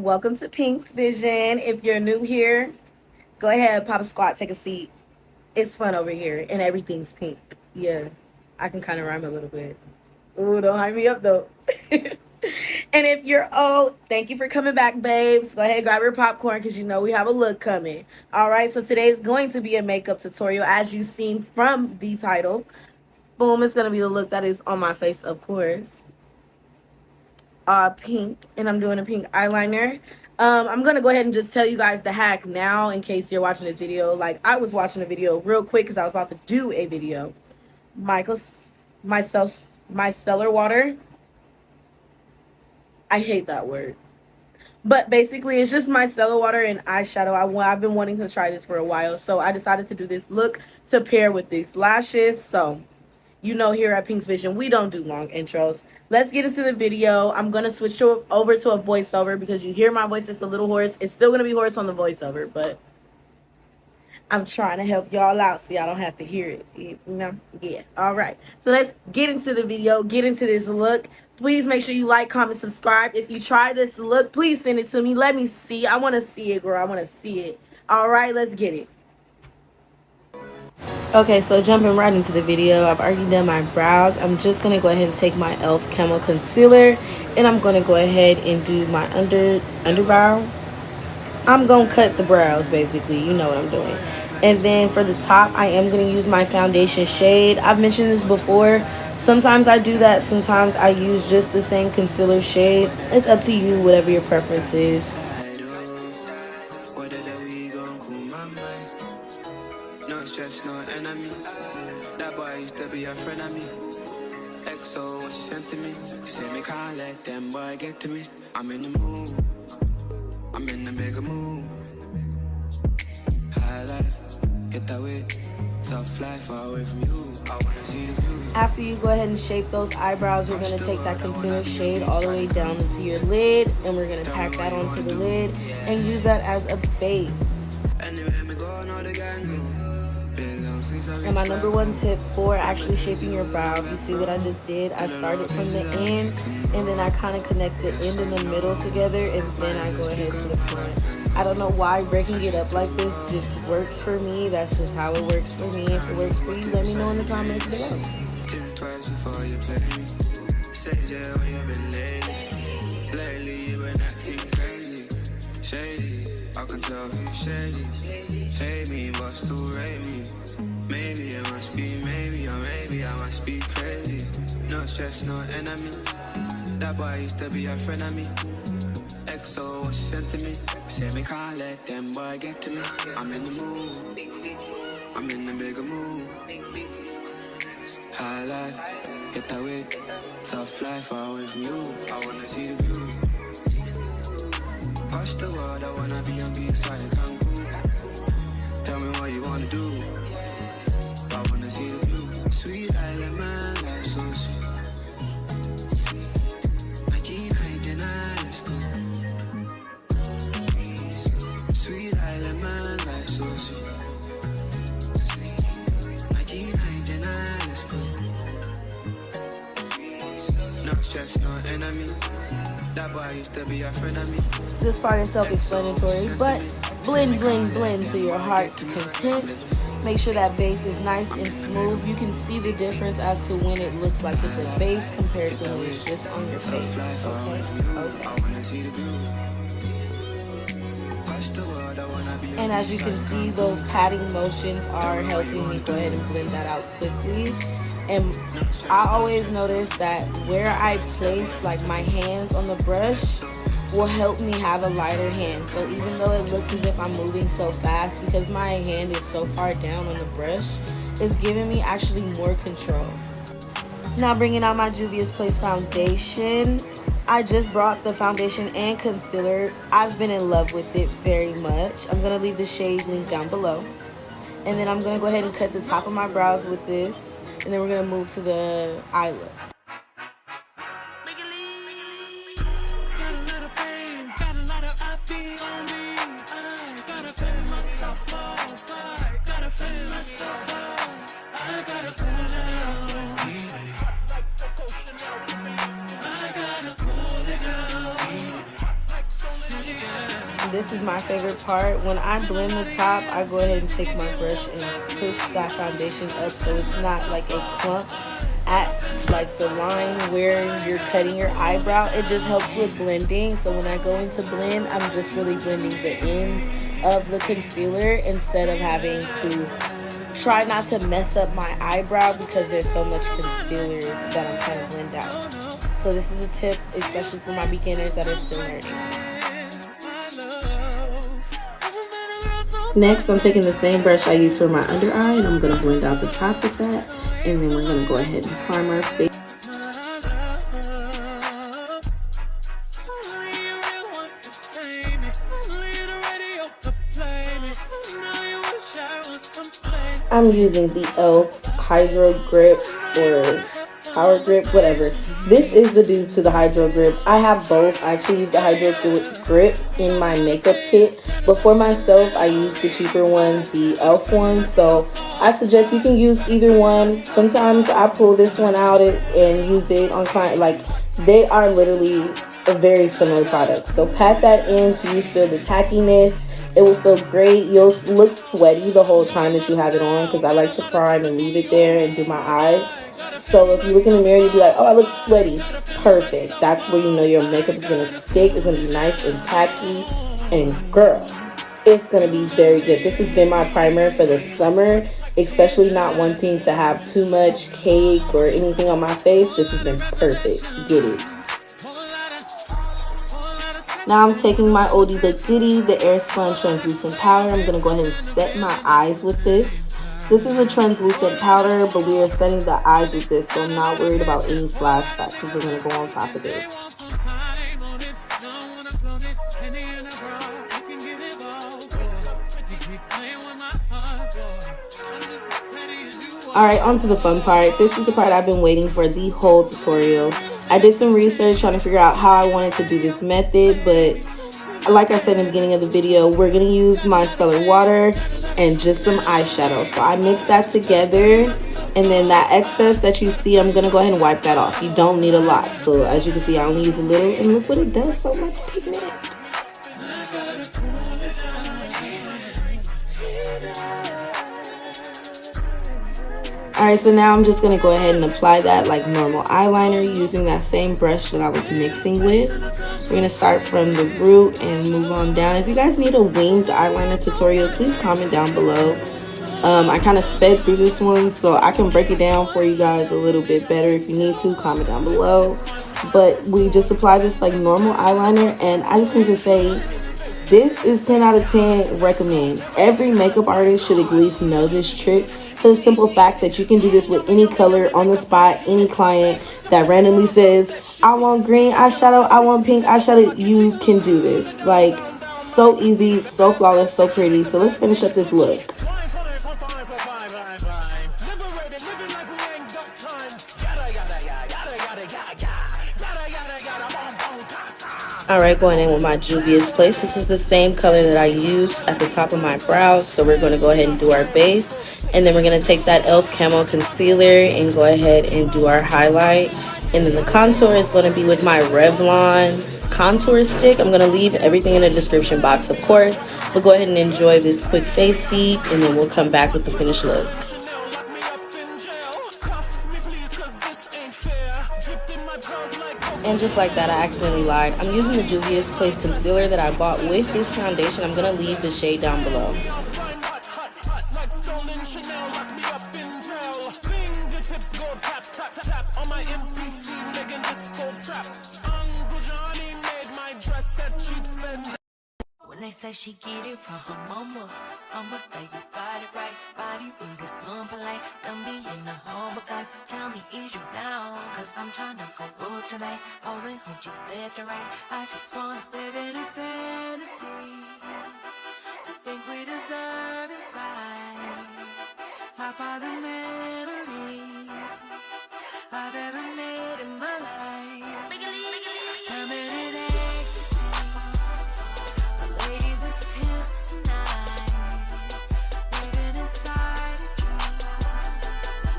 Welcome to Pinksvision. If you're new here, go ahead, pop a squat, take a seat. It's fun over here, and everything's pink. Yeah, I can kind of rhyme a little bit. Ooh, don't hype me up though. And if you're old, thank you for coming back, babes. Go ahead, grab your popcorn because you know we have a look coming. All right, so today is going to be a makeup tutorial, as you've seen from the title. Boom, it's going to be the look that is on my face, of course. Pink, and I'm doing a pink eyeliner. I'm gonna go ahead and just tell you guys the hack now in case you're watching this video. Like, I was watching a video real quick because I was about to do a video. Micellar water. I hate that word. But basically, it's just micellar water and eyeshadow. I've been wanting to try this for a while, so I decided to do this look to pair with these lashes. So, you know, here at Pinksvision, we don't do long intros. Let's get into the video. I'm going to switch over to a voiceover because you hear my voice. It's a little hoarse. It's still going to be hoarse on the voiceover, but I'm trying to help y'all out so y'all don't have to hear it. You know? Yeah. All right. So let's get into the video, get into this look. Please make sure you like, comment, subscribe. If you try this look, please send it to me. Let me see. I want to see it, girl. I want to see it. All right, let's get it. Okay, so jumping right into the video, I've already done my brows. I'm just going to go ahead and take my e.l.f. Camo concealer, and I'm going to go ahead and do my underbrow. I'm going to cut the brows, basically. You know what I'm doing. And then for the top, I am going to use my foundation shade. I've mentioned this before. Sometimes I do that. Sometimes I use just the same concealer shade. It's up to you, whatever your preference is. No stress, no enemy. That boy used to be a friend of me. XO, what she sent to me. Say me can't let them boy get to me. I'm in the mood. I'm in the mega mood. High life, get that way. Tough life, far away from you. I wanna see the view. After you go ahead and shape those eyebrows, you're going to take that concealer shade all the way down into your lid. And we're going to pack that onto the lid and use that as a base. Anywhere me go, know the gang go. And my number one tip for actually shaping your brow, if you see what I just did, I started from the end and then I kind of connect the end and the middle together, and then I go ahead to the front. I don't know why breaking it up like this just works for me. That's just how it works for me. If it works for you, let me know in the comments below. Think twice before you play me. Say yeah when you've been late. Lately you've been acting crazy. Shady, I can tell who's shady. Hate me but still rate me. Maybe it must be, maybe I must be crazy. No stress, no enemy. That boy used to be a friend of me. XO, what she sent to me. Say me can't let them boy get to me. I'm in the mood. I'm in the mega mood. High life, get that way. Tough life, far away from you. I wanna see the view. Push the world, I wanna be on the inside of Kangaroo. Tell me what you wanna do. I wanna see the view. Sweet island man, life so sweet. I can't deny, let's go. Sweet island man, life so sweet. I can't deny, let's go. No stress, no enemy. That boy used to be a friend of me. This part is self-explanatory, but blend, blend, blend to your heart's content. Make sure that base is nice and smooth. You can see the difference as to when it looks like it's a base compared to when it's just on your face. Okay. And as you can see, those patting motions are helping me go ahead and blend that out quickly. And I always notice that where I place like my hands on the brush will help me have a lighter hand. So even though it looks as if I'm moving so fast, because my hand is so far down on the brush, it's giving me actually more control. Now bringing out my Juvias Place foundation. I just brought the foundation and concealer. I've been in love with it very much. I'm going to leave the shade link down below. And then I'm going to go ahead and cut the top of my brows with this. And then we're going to move to the eye look. this is my favorite part. When I blend the top, I go ahead and take my brush and push that foundation up so it's not like a clump at like the line where you're cutting your eyebrow. It just helps with blending. So when I go into blend, I'm just really blending the ends of the concealer instead of having to try not to mess up my eyebrow because there's so much concealer that I'm trying to blend out. So this is a tip, especially for my beginners that are still learning. Next, I'm taking the same brush I used for my under eye and I'm going to blend out the top with that. And then we're going to go ahead and prime our face. I'm using the e.l.f. Hydro Grip or Power Grip, whatever. This is the dupe to the Hydro Grip. I have both. I actually use the Hydro Grip in my makeup kit, but for myself, I use the cheaper one, the e.l.f. one. So I suggest you can use either one. Sometimes I pull this one out and use it on client. Like, they are literally a very similar product. So pat that in so you feel the tackiness. It will feel great. You'll look sweaty the whole time that you have it on because I like to prime and leave it there and do my eyes. So if you look in the mirror, you'll be like, oh, I look sweaty. Perfect. That's where you know your makeup is going to stick. It's going to be nice and tacky. And girl, it's going to be very good. This has been my primer for the summer, especially not wanting to have too much cake or anything on my face. This has been perfect. Get it. Now I'm taking my oldie but goodie, the airspun translucent powder. I'm going to go ahead and set my eyes with this. This is a translucent powder, but we are setting the eyes with this, so I'm not worried about any flashbacks because we're going to go on top of this. Alright, on to the fun part. This is the part I've been waiting for the whole tutorial. I did some research trying to figure out how I wanted to do this method, but like I said in the beginning of the video, we're going to use micellar water and just some eyeshadow. So I mix that together, and then that excess that you see, I'm going to go ahead and wipe that off. You don't need a lot. So as you can see, I only use a little, and look what it does, so much pigment. Alright, so now I'm just going to go ahead and apply that like normal eyeliner using that same brush that I was mixing with. We're going to start from the root and move on down. If you guys need a winged eyeliner tutorial, please comment down below. I kind of sped through this one, so I can break it down for you guys a little bit better. If you need to, comment down below. But we just apply this like normal eyeliner, and I just need to say, this is 10 out of 10 recommend. Every makeup artist should at least know this trick. For the simple fact that you can do this with any color on the spot. Any client that randomly says, I want green eyeshadow, I want pink eyeshadow, you can do this. Like, so easy, so flawless, so pretty. So let's finish up this look. Alright, going in with my Juvias Place. This is the same color that I used at the top of my brows. So we're going to go ahead and do our base. And then we're going to take that e.l.f. Camo concealer and go ahead and do our highlight. And then the contour is going to be with my Revlon contour stick. I'm going to leave everything in the description box, of course. But go ahead and enjoy this quick face beat, and then we'll come back with the finished look. And just like that, I accidentally lied. I'm using the Juvias Place concealer that I bought with this foundation. I'm going to leave the shade down below. When they say she get it from her mama, I'ma say you got it right. Body rude is polite. Don't be in the humble type. Tell me, is you down? Cause I'm trying to go good tonight. Hoes and hoochies left and right. I just wanna live in a fantasy. I think we deserve it right. Top of the memories I've ever made in my life. Permanent ecstasy. The ladies is pimps tonight. Living inside a dream.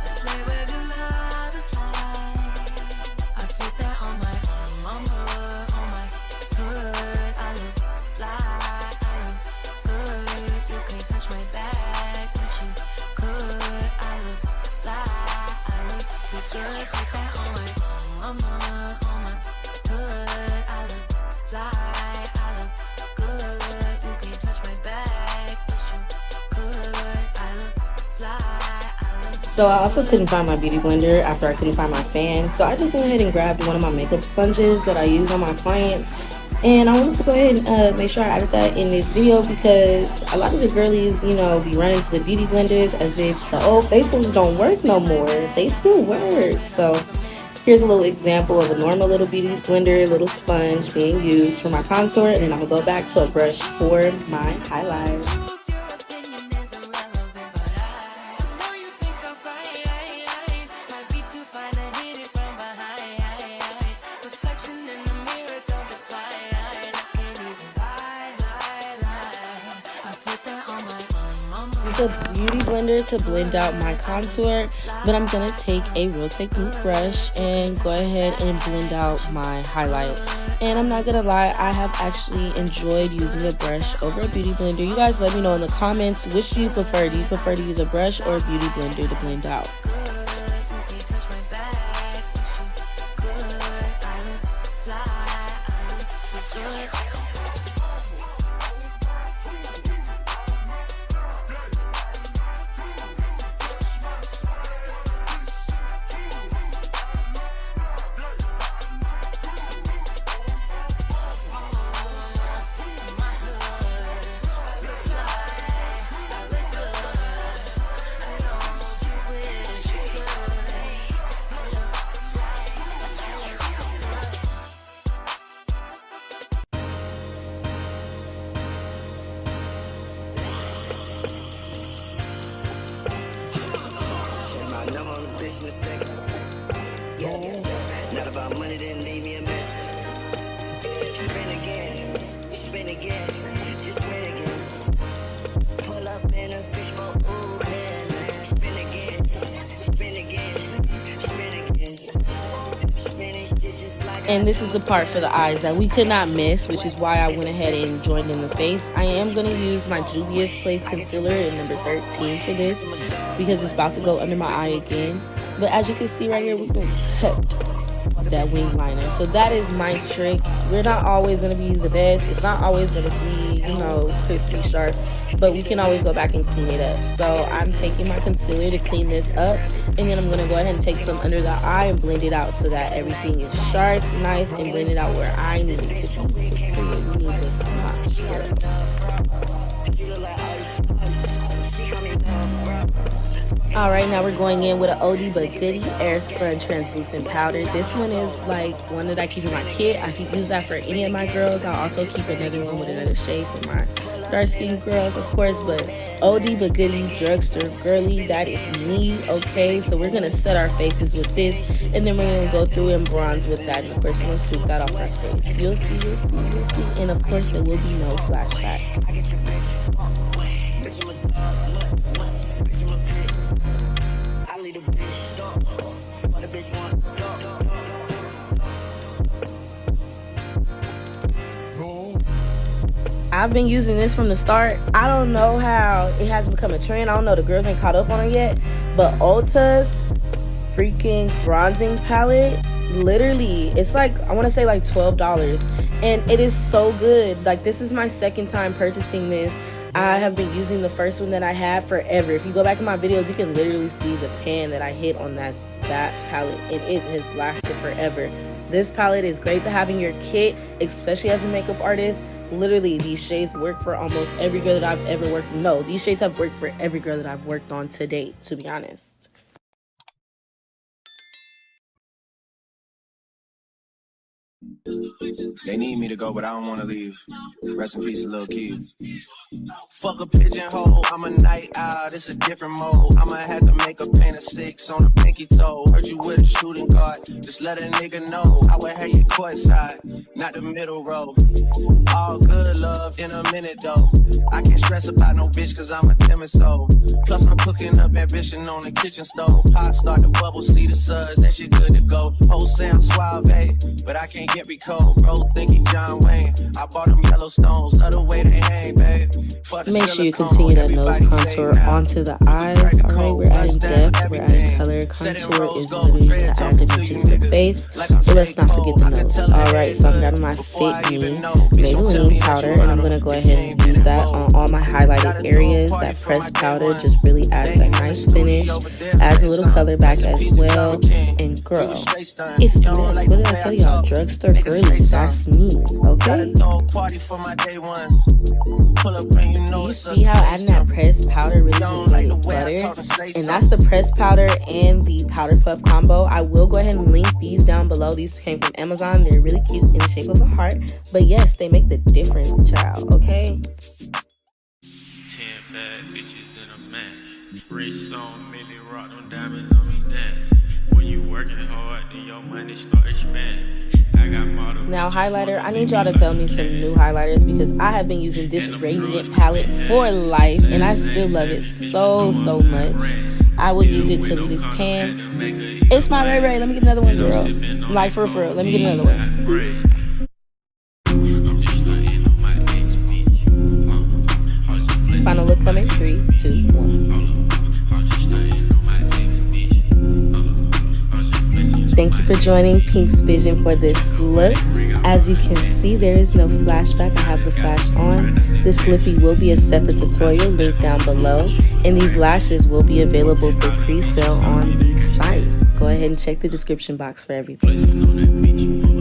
Let's play where the love is like. I put that on my arm, on my hood. I look fly. I So I also couldn't find my beauty blender after I couldn't find my fan. So I just went ahead and grabbed one of my makeup sponges that I use on my clients. And I wanted to go ahead and make sure I added that in this video because a lot of the girlies, you know, be running to the beauty blenders as if the old faithfuls don't work no more. They still work. So here's a little example of a normal little beauty blender, little sponge being used for my contour. And then I'm going to go back to a brush for my highlight. A beauty blender to blend out my contour, but I'm gonna take a real technique brush and go ahead and blend out my highlight. And I'm not gonna lie, I have actually enjoyed using a brush over a beauty blender. You guys let me know in the comments which do you prefer. Do you prefer to use a brush or a beauty blender to blend out? Not about money, then leave me a message. Spin again, just spin again. Pull up in a fishbowl, ooh, man. Spin again, spin again, spin again. Spinning stitches like. And this is the part for the eyes that we could not miss, which is why I went ahead and joined in the face. I am going to use my Juvias Place Concealer in number 13 for this because it's about to go under my eye again. But as you can see right here, we're going to cut that wing liner. So that is my trick. We're not always going to be the best. It's not always going to be, you know, crispy sharp, but we can always go back and clean it up. So I'm taking my concealer to clean this up, and then I'm going to go ahead and take some under the eye and blend it out so that everything is sharp, nice, and blend it out where I need it to be. We need this notch, girl. Alright, now we're going in with an oldie but goodie airspun translucent powder. This one is like one that I keep in my kit. I can use that for any of my girls. I'll also keep another one with another shade for my dark skin girls, of course. But oldie but goodie drugstore girly, that is me, okay? So we're going to set our faces with this, and then we're going to go through and bronze with that. And of course, we're going to swoop that off our face. You'll see, you'll see, you'll see. And of course, there will be no flashback. I've been using this from the start. I don't know how it has become a trend. I don't know, the girls ain't caught up on it yet. But Ulta's freaking bronzing palette, literally, it's like, I want to say like $12. And it is so good. Like, this is my second time purchasing this. I have been using the first one that I had forever. If you go back in my videos, you can literally see the pan that I hit on that palette, and it has lasted forever. This palette is great to have in your kit, especially as a makeup artist. Literally, these shades work for almost every girl that I've ever worked. No, these shades have worked for every girl that I've worked on to date, to be honest. They need me to go, but I don't want to leave. Rest in peace, Lil Keith. Fuck a pigeonhole, I'm a night owl, this a different mode. I'ma have to make a paint of 6 on a pinky toe. Heard you with a shooting guard, just let a nigga know. I would have you courtside, not the middle row. All good love in a minute though. I can't stress about no bitch cause I'm a timid soul. Plus I'm cooking up ambition on the kitchen stove. Pot start to bubble, see the suds, that shit good to go. Whole Sam suave, but I can't get Cherry cold, bro, think he John Wayne. I bought them yellow stones, love the way they hang, babe. Make sure you continue that nose contour onto the eyes. Alright, we're adding depth, we're adding color. Contour is literally to add dimension to the face, so let's not forget the nose. Alright, so I'm grabbing my Fit Me Maybelline powder, and I'm going to go ahead and use that on all my highlighted areas. That pressed powder just really adds that nice finish, adds a little color back as well. And girl, it's the next. What did I tell y'all? Drugstore girly, that's me, okay? Do you see how adding that pressed powder really just made it butter? And that's the pressed powder and the powder puff combo. I will go ahead and link these down below. These came from Amazon. They're really cute in the shape of a heart. But yes, they make the difference, child, okay? 10 bad bitches in a match. Wrist on Millie, rock them diamonds on me dance. When you working hard, then your money start expanding. Now highlighter, I need y'all to tell me some new highlighters because I have been using this Raydaiant palette for life and I still love it so much. I will use it till it is pan. Itsmyrayeraye, let me get another one, girl. Like for real, let me get another one. Final look coming, 3, 2, 1. Thank you for joining Pinksvision for this look. As you can see, there is no flashback. I have the flash on. This Lippie will be a separate tutorial linked down below. And these lashes will be available for pre-sale on the site. Go ahead and check the description box for everything.